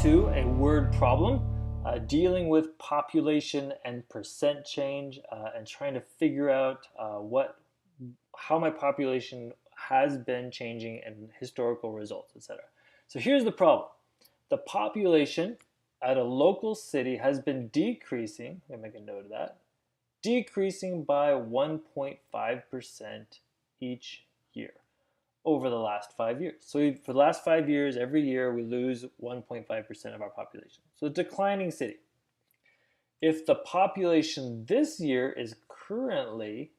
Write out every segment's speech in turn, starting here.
to a word problem dealing with population and percent change and trying to figure out how my population has been changing and historical results, etc. So here's the problem. The population at a local city has been decreasing, let me make a note of that, decreasing by 1.5% each year over the last 5 years. So for the last 5 years, every year we lose 1.5% of our population. So a declining city. If the population this year is currently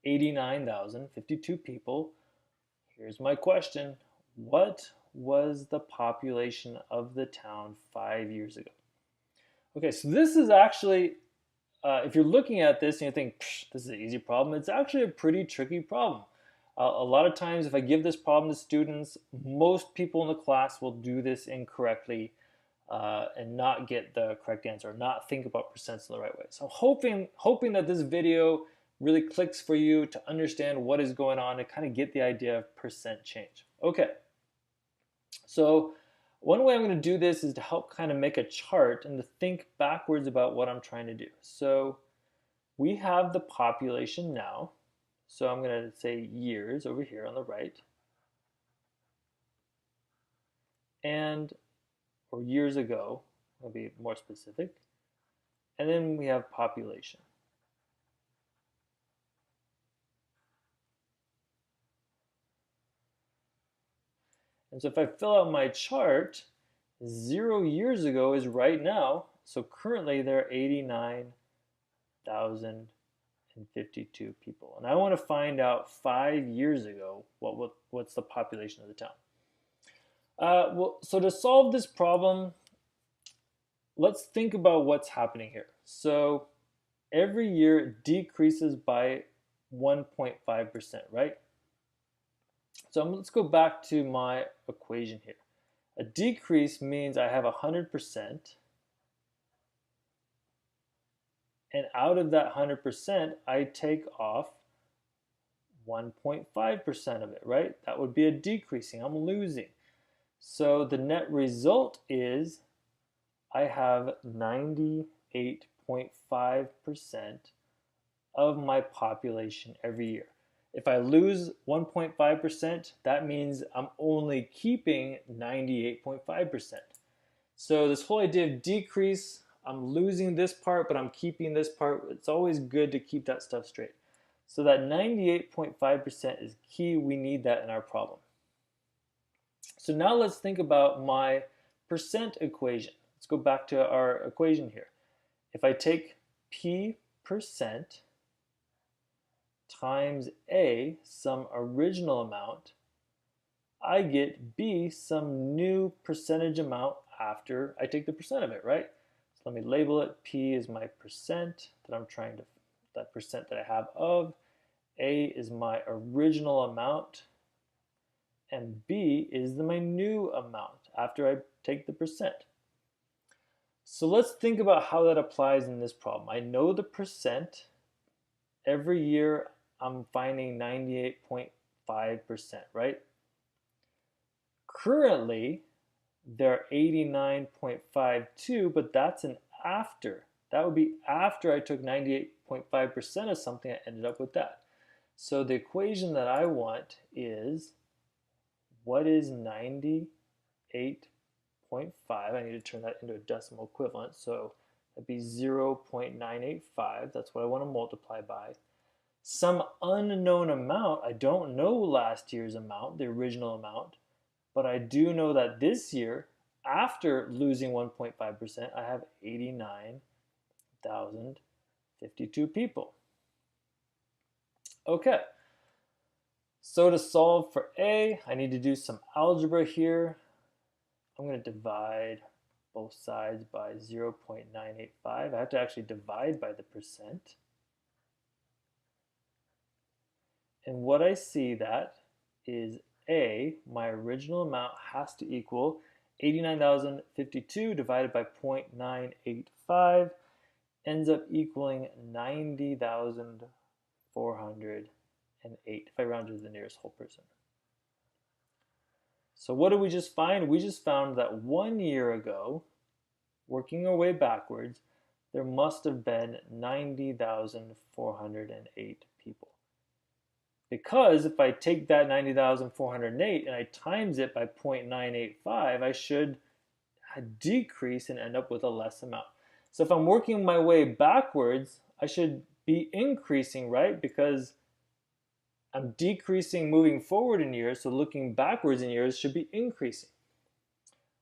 89,052 people, here's my question. What was the population of the town 5 years ago? Okay, so this is actually, if you're looking at this and you think, this is an easy problem, it's actually a pretty tricky problem. A lot of times if I give this problem to students, most people in the class will do this incorrectly and not get the correct answer, not think about percents in the right way. So hoping that this video really clicks for you to understand what is going on and kind of get the idea of percent change. Okay, so one way I'm going to do this is to help kind of make a chart and to think backwards about what I'm trying to do. So we have the population now. So I'm going to say years over here on the right. Or years ago, I'll be more specific. And then we have population. And so if I fill out my chart, 0 years ago is right now. So currently there are 89,052 people. And I want to find out 5 years ago what's the population of the town. So to solve this problem, let's think about what's happening here. So every year it decreases by 1.5%, right? So let's go back to my equation here. A decrease means I have 100%, and out of that 100%, I take off 1.5% of it, right? That would be a decreasing, I'm losing. So the net result is I have 98.5% of my population every year. If I lose 1.5%, that means I'm only keeping 98.5%. So this whole idea of decrease, I'm losing this part, but I'm keeping this part. It's always good to keep that stuff straight. So that 98.5% is key. We need that in our problem. So now let's think about my percent equation. Let's go back to our equation here. If I take P percent times A, some original amount, I get B, some new percentage amount after I take the percent of it, right? So let me label it. P is my percent that percent that I have of. A is my original amount. And B is my new amount after I take the percent. So let's think about how that applies in this problem. I know the percent. Every year I'm finding 98.5%, right? Currently, they're 89.52, but that's an after. That would be after I took 98.5% of something, I ended up with that. So the equation that I want is, what is 98.5? I need to turn that into a decimal equivalent. So that'd be 0.985. That's what I want to multiply by. Some unknown amount. I don't know last year's amount, the original amount, but I do know that this year, after losing 1.5%, I have 89,052 people. Okay. So to solve for A, I need to do some algebra here. I'm going to divide both sides by 0.985. I have to actually divide by the percent. And what I see that is A, my original amount has to equal 89,052 divided by 0.985 ends up equaling 90,408 if I round to the nearest whole person. So what did we just find? We just found that 1 year ago, working our way backwards, there must have been 90,408 people. Because if I take that 90,408 and I times it by 0.985, I should decrease and end up with a less amount. So if I'm working my way backwards, I should be increasing, right? Because I'm decreasing moving forward in years, so looking backwards in years should be increasing.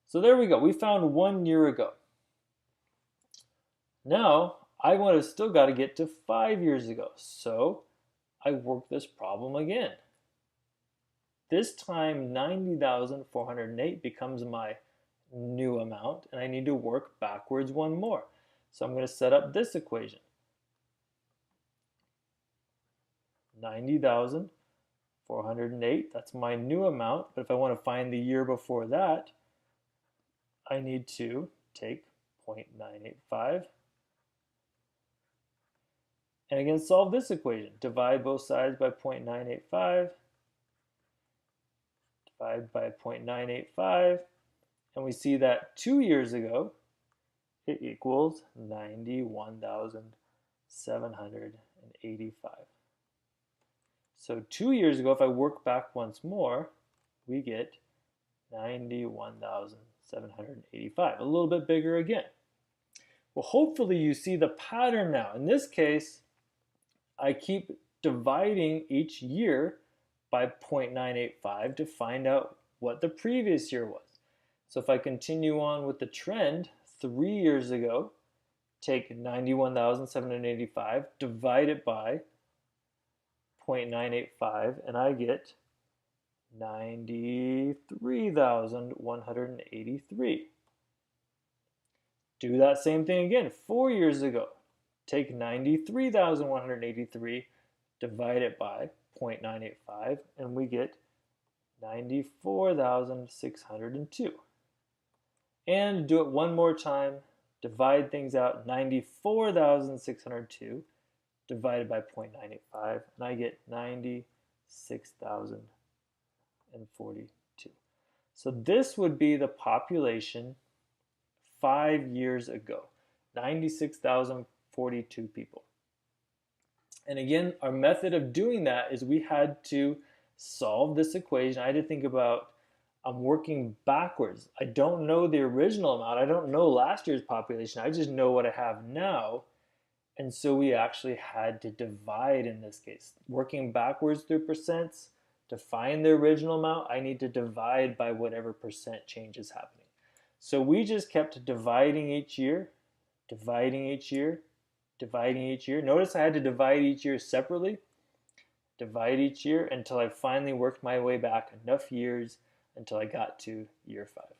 So there we go. We found 1 year ago. Now, I would have still got to get to 5 years ago. So I work this problem again. This time, 90,408 becomes my new amount, and I need to work backwards one more. So I'm going to set up this equation. 90,408, that's my new amount, but if I want to find the year before that, I need to take 0.985 and again solve this equation. Divide both sides by 0.985, divide by 0.985, and we see that 2 years ago it equals 91,785. So 2 years ago, if I work back once more, we get 91,785, a little bit bigger again. Well, hopefully you see the pattern now. In this case, I keep dividing each year by 0.985 to find out what the previous year was. So if I continue on with the trend, 3 years ago, take 91,785, divide it by 0.985, and I get 93,183. Do that same thing again. 4 years ago, take 93,183, divide it by 0.985, and we get 94,602. And do it one more time. Divide things out. 94,602 divided by 0.985, and I get 96,042. So this would be the population 5 years ago, 96,042 people. And again, our method of doing that is we had to solve this equation. I had to think about, I'm working backwards. I don't know the original amount. I don't know last year's population. I just know what I have now. And so we actually had to divide in this case. Working backwards through percents, to find the original amount, I need to divide by whatever percent change is happening. So we just kept dividing each year, dividing each year, dividing each year. Notice I had to divide each year separately, divide each year until I finally worked my way back enough years until I got to year 5.